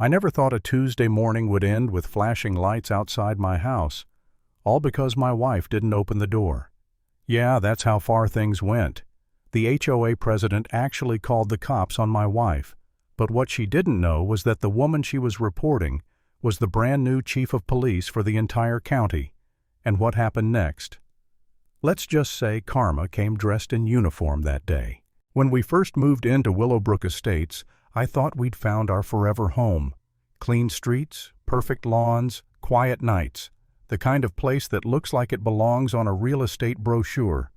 I never thought a Tuesday morning would end with flashing lights outside my house, all because my wife didn't open the door. Yeah, that's how far things went. The HOA president actually called the cops on my wife, but what she didn't know was that the woman she was reporting was the brand new chief of police for the entire county. And what happened next? Let's just say Karma came dressed in uniform that day. When we first moved into Willowbrook Estates, I thought we'd found our forever home. Clean streets, perfect lawns, quiet nights, the kind of place that looks like it belongs on a real estate brochure.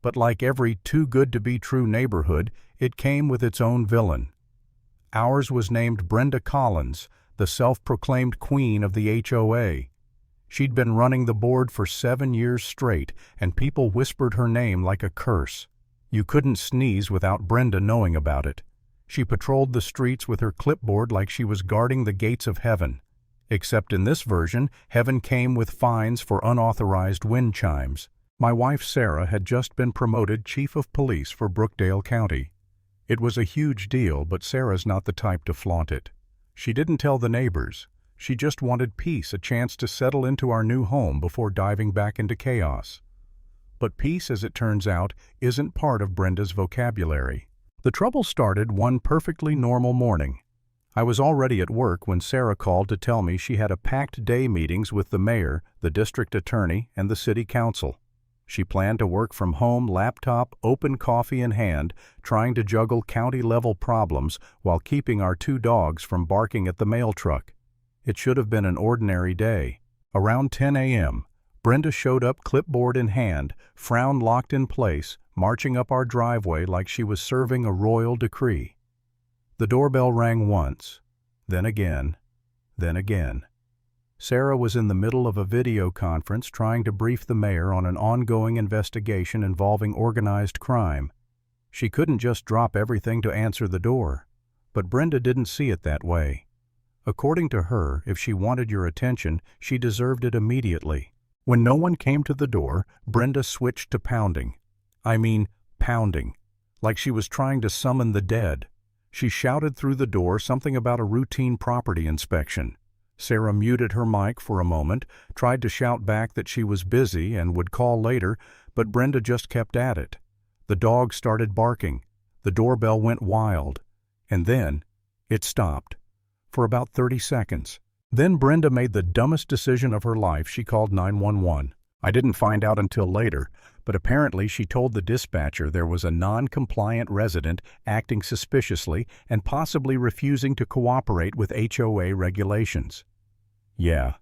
But like every too-good-to-be-true neighborhood, it came with its own villain. Ours was named Brenda Collins, the self-proclaimed queen of the HOA. She'd been running the board for 7 years straight, and people whispered her name like a curse. You couldn't sneeze without Brenda knowing about it. She patrolled the streets with her clipboard like she was guarding the gates of heaven. Except in this version, heaven came with fines for unauthorized wind chimes. My wife Sarah had just been promoted chief of police for Brookdale County. It was a huge deal, but Sarah's not the type to flaunt it. She didn't tell the neighbors. She just wanted peace, a chance to settle into our new home before diving back into chaos. But peace, as it turns out, isn't part of Brenda's vocabulary. The trouble started one perfectly normal morning. I was already at work when Sarah called to tell me she had a packed day meetings with the mayor, the district attorney, and the city council. She planned to work from home, laptop, open coffee in hand, trying to juggle county-level problems while keeping our 2 dogs from barking at the mail truck. It should have been an ordinary day. Around 10 a.m., Brenda showed up clipboard in hand, frown locked in place, marching up our driveway like she was serving a royal decree. The doorbell rang once, then again, then again. Sarah was in the middle of a video conference trying to brief the mayor on an ongoing investigation involving organized crime. She couldn't just drop everything to answer the door, but Brenda didn't see it that way. According to her, if she wanted your attention, she deserved it immediately. When no one came to the door, Brenda switched to pounding. I mean, pounding. Like she was trying to summon the dead. She shouted through the door something about a routine property inspection. Sarah muted her mic for a moment, tried to shout back that she was busy and would call later, but Brenda just kept at it. The dog started barking. The doorbell went wild. And then, it stopped. For about 30 seconds. Then Brenda made the dumbest decision of her life. She called 911. I didn't find out until later, but apparently she told the dispatcher there was a non-compliant resident acting suspiciously and possibly refusing to cooperate with HOA regulations. Yeah,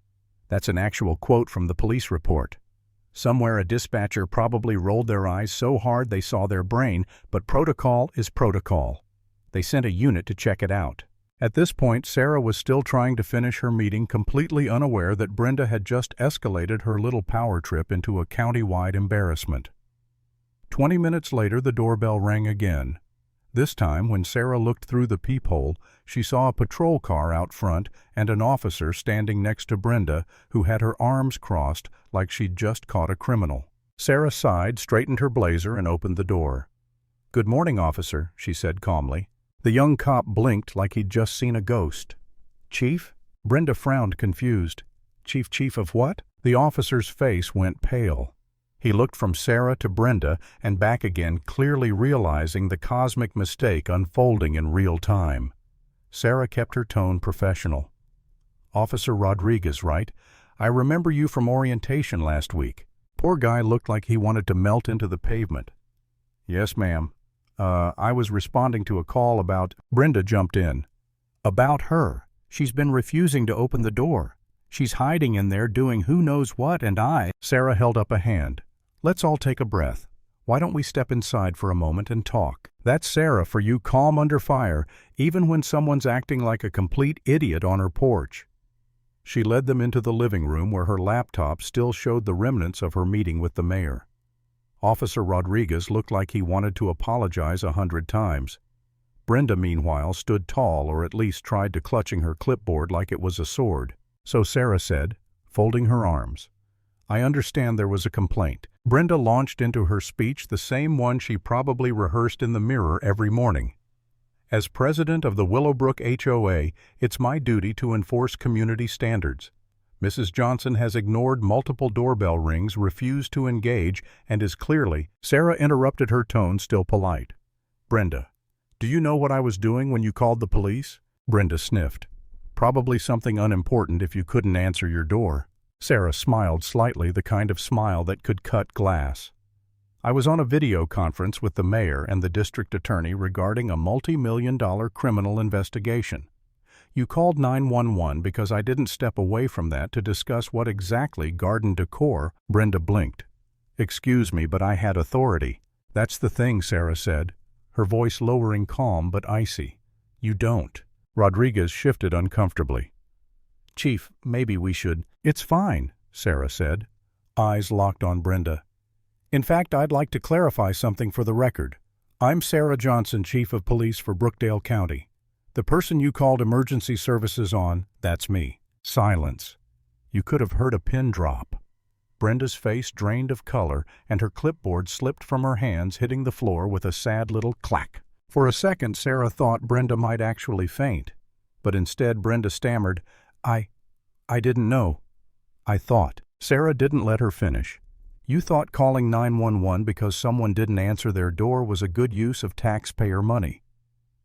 that's an actual quote from the police report. Somewhere a dispatcher probably rolled their eyes so hard they saw their brain, but protocol is protocol. They sent a unit to check it out. At this point, Sarah was still trying to finish her meeting, completely unaware that Brenda had just escalated her little power trip into a county-wide embarrassment. 20 minutes later, the doorbell rang again. This time, when Sarah looked through the peephole, she saw a patrol car out front and an officer standing next to Brenda, who had her arms crossed like she'd just caught a criminal. Sarah sighed, straightened her blazer, and opened the door. "Good morning, officer," she said calmly. The young cop blinked like he'd just seen a ghost. "Chief?" Brenda frowned, confused. Chief of what?" The officer's face went pale. He looked from Sarah to Brenda and back again, clearly realizing the cosmic mistake unfolding in real time. Sarah kept her tone professional. "Officer Rodriguez, right? I remember you from orientation last week." Poor guy looked like he wanted to melt into the pavement. "Yes, ma'am. I was responding to a call about—" Brenda jumped in. "About her. She's been refusing to open the door. She's hiding in there doing who knows what, and I—" Sarah held up a hand. "Let's all take a breath. Why don't we step inside for a moment and talk? That's Sarah for you, calm under fire, even when someone's acting like a complete idiot on her porch." She led them into the living room where her laptop still showed the remnants of her meeting with the mayor. Officer Rodriguez looked like he wanted to apologize 100 times. Brenda, meanwhile, stood tall, or at least tried to, clutching her clipboard like it was a sword. So Sarah said, folding her arms, "I understand there was a complaint." Brenda launched into her speech, the same one she probably rehearsed in the mirror every morning. As president of the Willowbrook HOA, it's my duty to enforce community standards. Mrs. Johnson has ignored multiple doorbell rings, refused to engage, and is clearly— Sarah interrupted, her tone still polite. Brenda, do you know what I was doing when you called the police? Brenda sniffed. Probably something unimportant if you couldn't answer your door. Sarah smiled slightly, the kind of smile that could cut glass. I was on a video conference with the mayor and the district attorney regarding a multi-million-dollar criminal investigation. You called 911 because I didn't step away from that to discuss what exactly garden decor— Brenda blinked. Excuse me, but I had authority. That's the thing, Sarah said, her voice lowering, calm but icy. You don't. Rodriguez shifted uncomfortably. Chief, maybe we should— It's fine, Sarah said, eyes locked on Brenda. In fact, I'd like to clarify something for the record. I'm Sarah Johnson, Chief of Police for Brookdale County. The person you called emergency services on, that's me. Silence. You could have heard a pin drop. Brenda's face drained of color, and her clipboard slipped from her hands, hitting the floor with a sad little clack. For a second, Sarah thought Brenda might actually faint. But instead, Brenda stammered, I didn't know. I thought. Sarah didn't let her finish. You thought calling 911 because someone didn't answer their door was a good use of taxpayer money.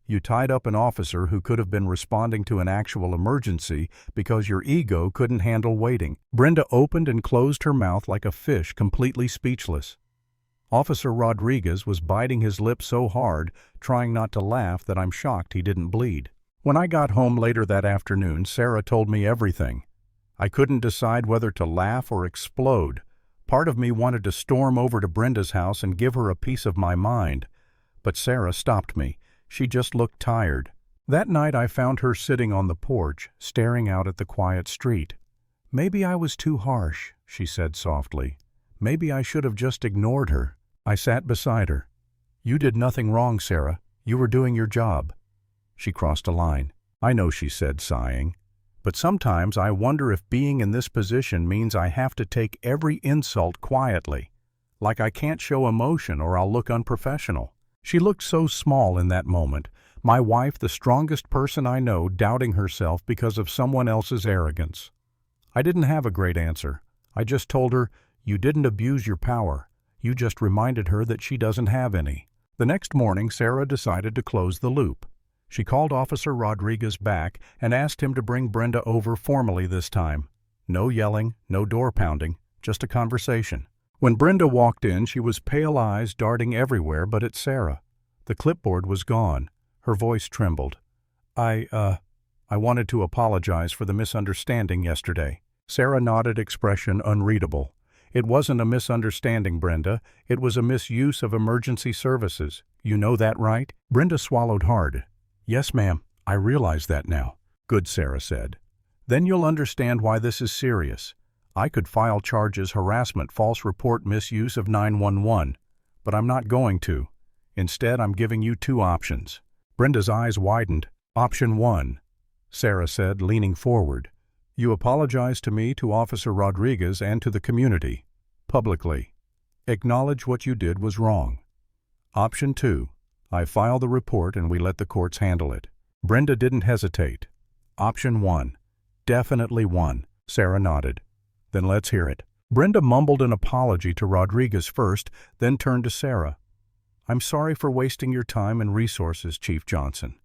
You tied up an officer who could have been responding to an actual emergency because your ego couldn't handle waiting. Brenda opened and closed her mouth like a fish, completely speechless. Officer Rodriguez was biting his lip so hard, trying not to laugh, that I'm shocked he didn't bleed. When I got home later that afternoon, Sarah told me everything. I couldn't decide whether to laugh or explode. Part of me wanted to storm over to Brenda's house and give her a piece of my mind. But Sarah stopped me. She just looked tired. That night I found her sitting on the porch, staring out at the quiet street. Maybe I was too harsh, she said softly. Maybe I should have just ignored her. I sat beside her. You did nothing wrong, Sarah. You were doing your job. She crossed a line. I know, she said, sighing. But sometimes I wonder if being in this position means I have to take every insult quietly. Like I can't show emotion or I'll look unprofessional. She looked so small in that moment. My wife, the strongest person I know, doubting herself because of someone else's arrogance. I didn't have a great answer. I just told her, you didn't abuse your power. You just reminded her that she doesn't have any. The next morning, Sarah decided to close the loop. She called Officer Rodriguez back and asked him to bring Brenda over formally this time. No yelling, no door pounding, just a conversation. When Brenda walked in, she was pale eyes darting everywhere but at Sarah. The clipboard was gone. Her voice trembled. I wanted to apologize for the misunderstanding yesterday. Sarah nodded, expression unreadable. It wasn't a misunderstanding, Brenda. It was a misuse of emergency services. You know that, right? Brenda swallowed hard. Yes, ma'am. I realize that now. Good, Sarah said. Then you'll understand why this is serious. I could file charges: harassment, false report, misuse of 911. But I'm not going to. Instead, I'm giving you two options. Brenda's eyes widened. Option 1, Sarah said, leaning forward. You apologize to me, to Officer Rodriguez, and to the community. Publicly. Acknowledge what you did was wrong. Option 2, I file the report and we let the courts handle it. Brenda didn't hesitate. Option 1. Definitely 1. Sarah nodded. Then let's hear it. Brenda mumbled an apology to Rodriguez first, then turned to Sarah. I'm sorry for wasting your time and resources, Chief Johnson.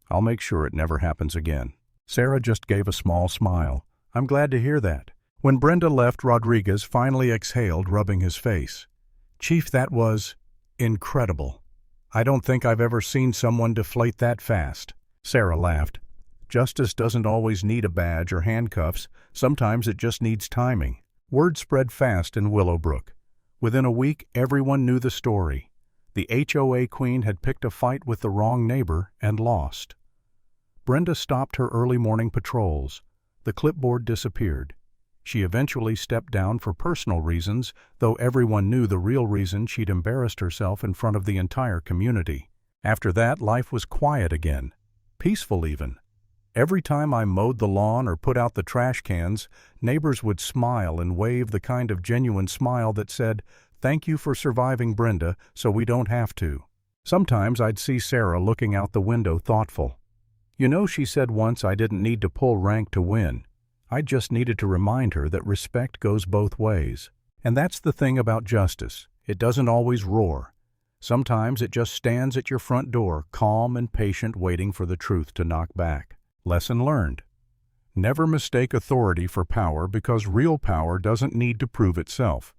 I'll make sure it never happens again. Sarah just gave a small smile. I'm glad to hear that. When Brenda left, Rodriguez finally exhaled, rubbing his face. Chief, that was incredible. I don't think I've ever seen someone deflate that fast. Sarah laughed. Justice doesn't always need a badge or handcuffs. Sometimes it just needs timing. Word spread fast in Willowbrook. Within a week, everyone knew the story. The HOA queen had picked a fight with the wrong neighbor and lost. Brenda stopped her early morning patrols. The clipboard disappeared. She eventually stepped down for personal reasons, though everyone knew the real reason: she'd embarrassed herself in front of the entire community. After that, life was quiet again. Peaceful even. Every time I mowed the lawn or put out the trash cans, neighbors would smile and wave, the kind of genuine smile that said, "Thank you for surviving, Brenda, so we don't have to." Sometimes I'd see Sarah looking out the window thoughtful. You know, she said once I didn't need to pull rank to win. I just needed to remind her that respect goes both ways. And that's the thing about justice. It doesn't always roar. Sometimes it just stands at your front door, calm and patient, waiting for the truth to knock back. Lesson learned. Never mistake authority for power, because real power doesn't need to prove itself.